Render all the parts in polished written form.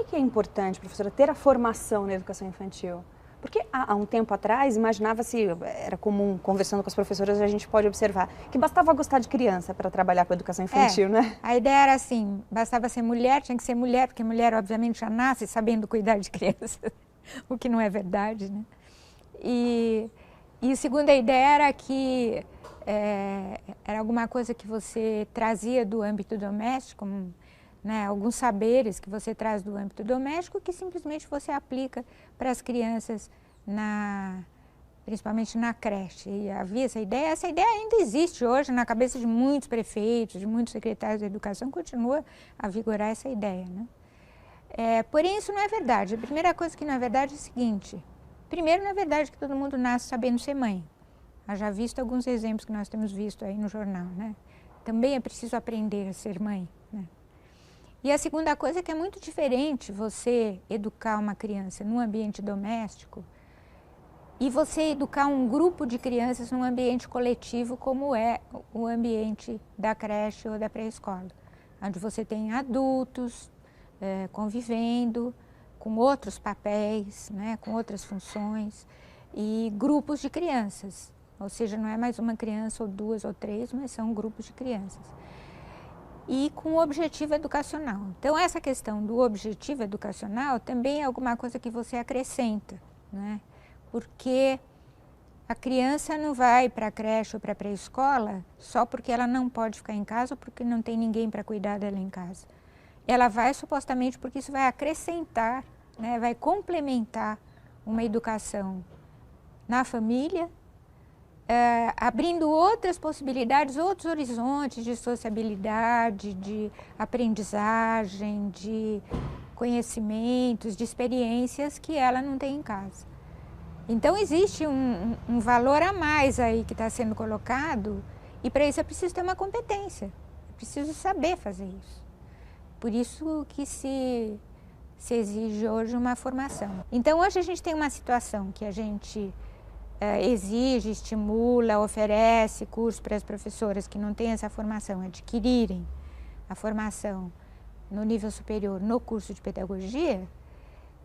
que é importante, professora, ter a formação na educação infantil? Porque há um tempo atrás, imaginava-se, era comum, conversando com as professoras, a gente pode observar, que bastava gostar de criança para trabalhar com a educação infantil, né? A ideia era assim, bastava ser mulher, tinha que ser mulher, porque mulher, obviamente, já nasce sabendo cuidar de crianças, o que não é verdade, né? E a segunda ideia era que era alguma coisa que você trazia do âmbito doméstico, né, alguns saberes que você traz do âmbito doméstico que simplesmente você aplica para as crianças, principalmente na creche. E havia essa ideia ainda existe hoje na cabeça de muitos prefeitos, de muitos secretários de educação, continua a vigorar essa ideia, né? Porém, isso não é verdade. A primeira coisa que não é verdade é o seguinte: primeiro, não é verdade que todo mundo nasce sabendo ser mãe. Já visto alguns exemplos que nós temos visto aí no jornal, né? Também é preciso aprender a ser mãe, né? E a segunda coisa é que é muito diferente você educar uma criança num ambiente doméstico e você educar um grupo de crianças num ambiente coletivo como é o ambiente da creche ou da pré-escola, onde você tem adultos convivendo com outros papéis, né, com outras funções e grupos de crianças, ou seja, não é mais uma criança ou duas ou três, mas são grupos de crianças. E com objetivo educacional. Então, essa questão do objetivo educacional também é alguma coisa que você acrescenta, né? Porque a criança não vai para a creche ou para a pré-escola só porque ela não pode ficar em casa ou porque não tem ninguém para cuidar dela em casa. Ela vai supostamente porque isso vai acrescentar, né? Vai complementar uma educação na família, abrindo outras possibilidades, outros horizontes de sociabilidade, de aprendizagem, de conhecimentos, de experiências que ela não tem em casa. Então existe um valor a mais aí que está sendo colocado e para isso é preciso ter uma competência, é preciso saber fazer isso. Por isso que se exige hoje uma formação. Então hoje a gente tem uma situação que a gente exige, estimula, oferece curso para as professoras que não têm essa formação, adquirirem a formação no nível superior no curso de pedagogia,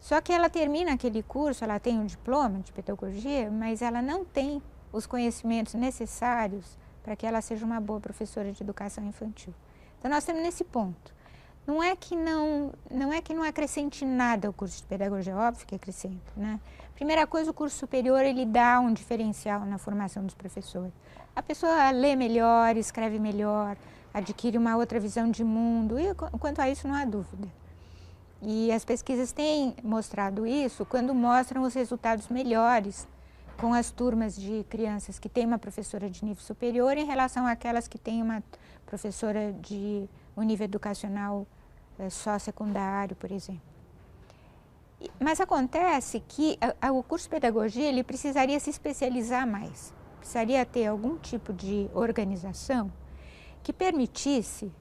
só que ela termina aquele curso, ela tem um diploma de pedagogia, mas ela não tem os conhecimentos necessários para que ela seja uma boa professora de educação infantil. Então nós estamos nesse ponto. Não é que não acrescente nada o curso de pedagogia, óbvio que acrescenta, né? Primeira coisa, o curso superior ele dá um diferencial na formação dos professores. A pessoa lê melhor, escreve melhor, adquire uma outra visão de mundo, e quanto a isso não há dúvida. E as pesquisas têm mostrado isso quando mostram os resultados melhores com as turmas de crianças que têm uma professora de nível superior em relação àquelas que têm uma professora de um nível educacional só secundário, por exemplo. Mas acontece que o curso de pedagogia ele precisaria se especializar mais, precisaria ter algum tipo de organização que permitisse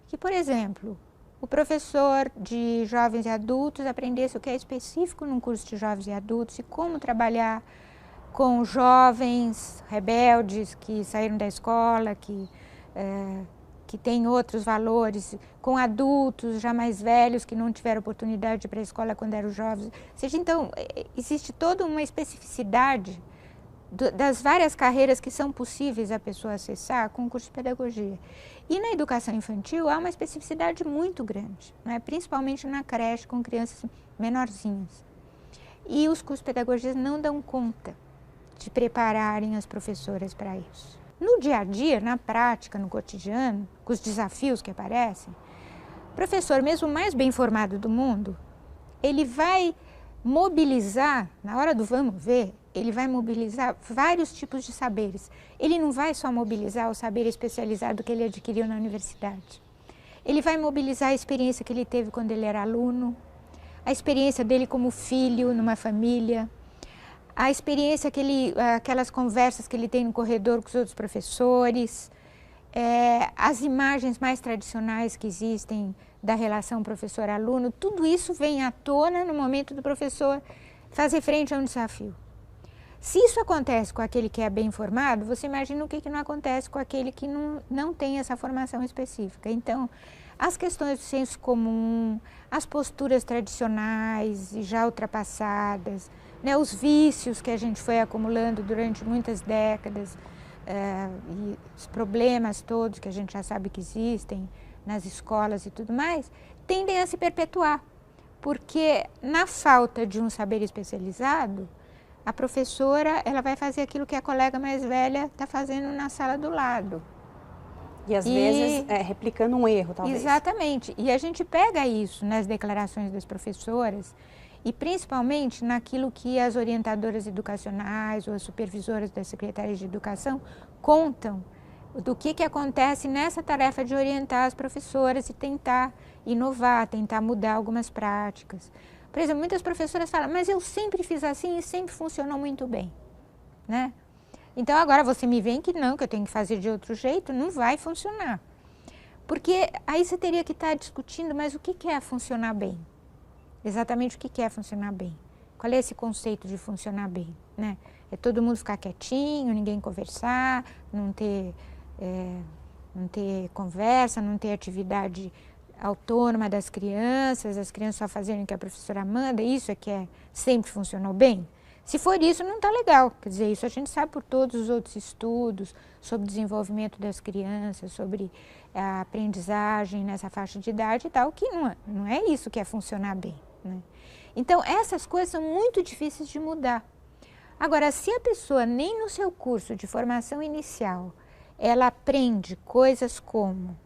que, por exemplo, o professor de jovens e adultos aprendesse o que é específico num curso de jovens e adultos e como trabalhar com jovens rebeldes que saíram da escola, que têm outros valores, com adultos já mais velhos que não tiveram oportunidade de ir para a escola quando eram jovens. Ou seja, então, existe toda uma especificidade das várias carreiras que são possíveis a pessoa acessar com o curso de pedagogia. E na educação infantil há uma especificidade muito grande, né? Principalmente na creche com crianças menorzinhas. E os cursos de pedagogia não dão conta de prepararem as professoras para isso. No dia a dia, na prática, no cotidiano, com os desafios que aparecem, o professor, mesmo o mais bem formado do mundo, ele vai mobilizar, na hora do vamos ver, ele vai mobilizar vários tipos de saberes. Ele não vai só mobilizar o saber especializado que ele adquiriu na universidade. Ele vai mobilizar a experiência que ele teve quando ele era aluno, a experiência dele como filho numa família, a experiência aquelas conversas que ele tem no corredor com os outros professores, as imagens mais tradicionais que existem da relação professor-aluno, tudo isso vem à tona no momento do professor fazer frente a um desafio. Se isso acontece com aquele que é bem formado, você imagina o que não acontece com aquele que não tem essa formação específica. Então, as questões do senso comum, as posturas tradicionais e já ultrapassadas, né, os vícios que a gente foi acumulando durante muitas décadas, e os problemas todos que a gente já sabe que existem nas escolas e tudo mais, tendem a se perpetuar, porque na falta de um saber especializado, a professora ela vai fazer aquilo que a colega mais velha está fazendo na sala do lado. E às vezes replicando um erro, talvez. Exatamente. E a gente pega isso nas declarações das professoras e principalmente naquilo que as orientadoras educacionais ou as supervisoras das secretarias de educação contam do que acontece nessa tarefa de orientar as professoras e tentar inovar, tentar mudar algumas práticas. Por exemplo, muitas professoras falam, mas eu sempre fiz assim e sempre funcionou muito bem, né? Então agora você me vem que não, que eu tenho que fazer de outro jeito, não vai funcionar. Porque aí você teria que estar discutindo, mas o que é funcionar bem? Exatamente o que é funcionar bem? Qual é esse conceito de funcionar bem, né? É todo mundo ficar quietinho, ninguém conversar, não ter conversa, não ter atividade autônoma das crianças, as crianças só fazerem o que a professora manda, isso é que sempre funcionou bem? Se for isso, não está legal. Quer dizer, isso a gente sabe por todos os outros estudos sobre o desenvolvimento das crianças, sobre a aprendizagem nessa faixa de idade e tal, que não é isso que é funcionar bem, né? Então, essas coisas são muito difíceis de mudar. Agora, se a pessoa nem no seu curso de formação inicial, ela aprende coisas como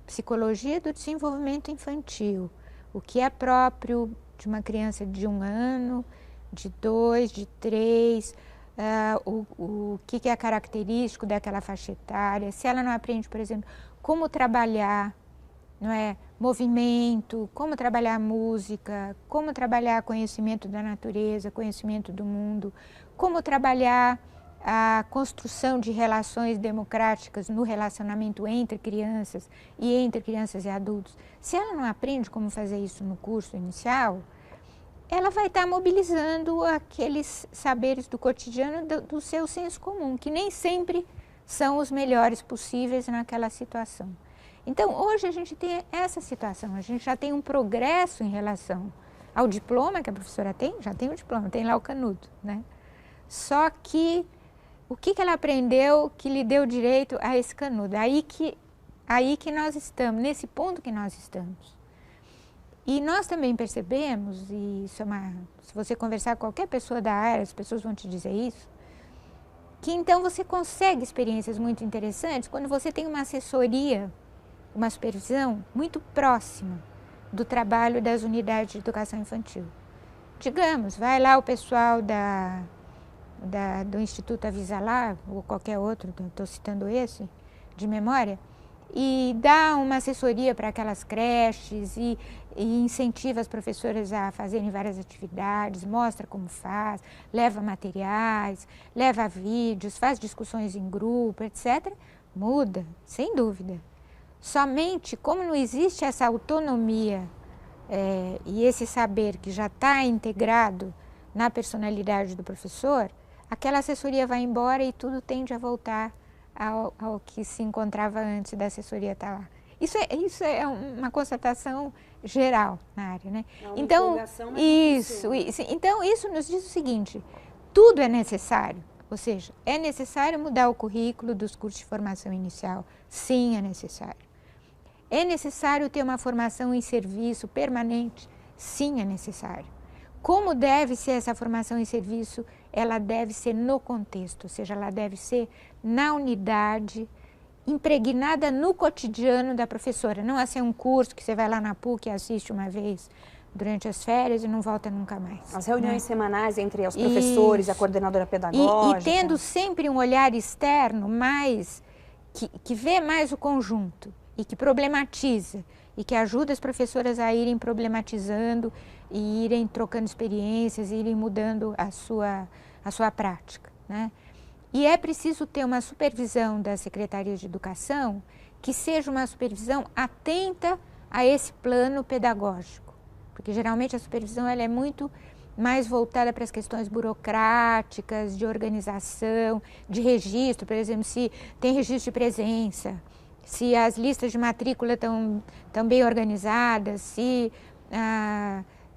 psicologia do desenvolvimento infantil, o que é próprio de uma criança de 1 ano, de 2, de 3, o que é característico daquela faixa etária, se ela não aprende, por exemplo, como trabalhar, não é, movimento, como trabalhar música, como trabalhar conhecimento da natureza, conhecimento do mundo, como trabalhar a construção de relações democráticas no relacionamento entre crianças e adultos. Se ela não aprende como fazer isso no curso inicial, ela vai estar mobilizando aqueles saberes do cotidiano do seu senso comum, que nem sempre são os melhores possíveis naquela situação. Então, hoje a gente tem essa situação, a gente já tem um progresso em relação ao diploma que a professora tem, já tem o diploma, tem lá o canudo, né? Só que o que ela aprendeu que lhe deu direito a esse canudo? Aí que nós estamos, nesse ponto que nós estamos. E nós também percebemos, e isso se você conversar com qualquer pessoa da área, as pessoas vão te dizer isso, que então você consegue experiências muito interessantes quando você tem uma assessoria, uma supervisão muito próxima do trabalho das unidades de educação infantil. Digamos, vai lá o pessoal do Instituto Avisalá, ou qualquer outro, estou citando esse, de memória, e dá uma assessoria para aquelas creches e incentiva as professoras a fazerem várias atividades, mostra como faz, leva materiais, leva vídeos, faz discussões em grupo, etc. Muda, sem dúvida. Somente como não existe essa autonomia e esse saber que já está integrado na personalidade do professor, aquela assessoria vai embora e tudo tende a voltar ao que se encontrava antes da assessoria estar lá. Isso é uma constatação geral na área, né? Então, então, isso nos diz o seguinte, tudo é necessário, ou seja, é necessário mudar o currículo dos cursos de formação inicial, sim, é necessário. É necessário ter uma formação em serviço permanente, sim, é necessário. Como deve ser essa formação em serviço? Ela deve ser no contexto, ou seja, ela deve ser na unidade, impregnada no cotidiano da professora. Não é ser um curso que você vai lá na PUC e assiste uma vez durante as férias e não volta nunca mais. As reuniões semanais entre os professores e a coordenadora pedagógica. E tendo sempre um olhar externo que vê mais o conjunto e que problematiza e que ajuda as professoras a irem problematizando e irem trocando experiências, irem mudando a sua prática, né? E é preciso ter uma supervisão das secretarias de educação que seja uma supervisão atenta a esse plano pedagógico, porque geralmente a supervisão ela é muito mais voltada para as questões burocráticas, de organização, de registro, por exemplo, se tem registro de presença, se as listas de matrícula estão bem organizadas, se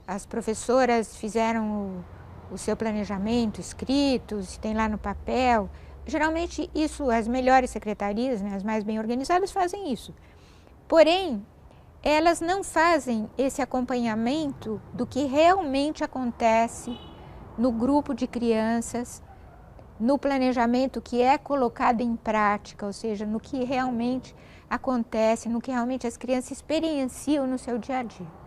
as professoras fizeram o seu planejamento escrito, se tem lá no papel. Geralmente isso, as melhores secretarias, né, as mais bem organizadas, fazem isso. Porém, elas não fazem esse acompanhamento do que realmente acontece no grupo de crianças, no planejamento que é colocado em prática, ou seja, no que realmente acontece, no que realmente as crianças experienciam no seu dia a dia.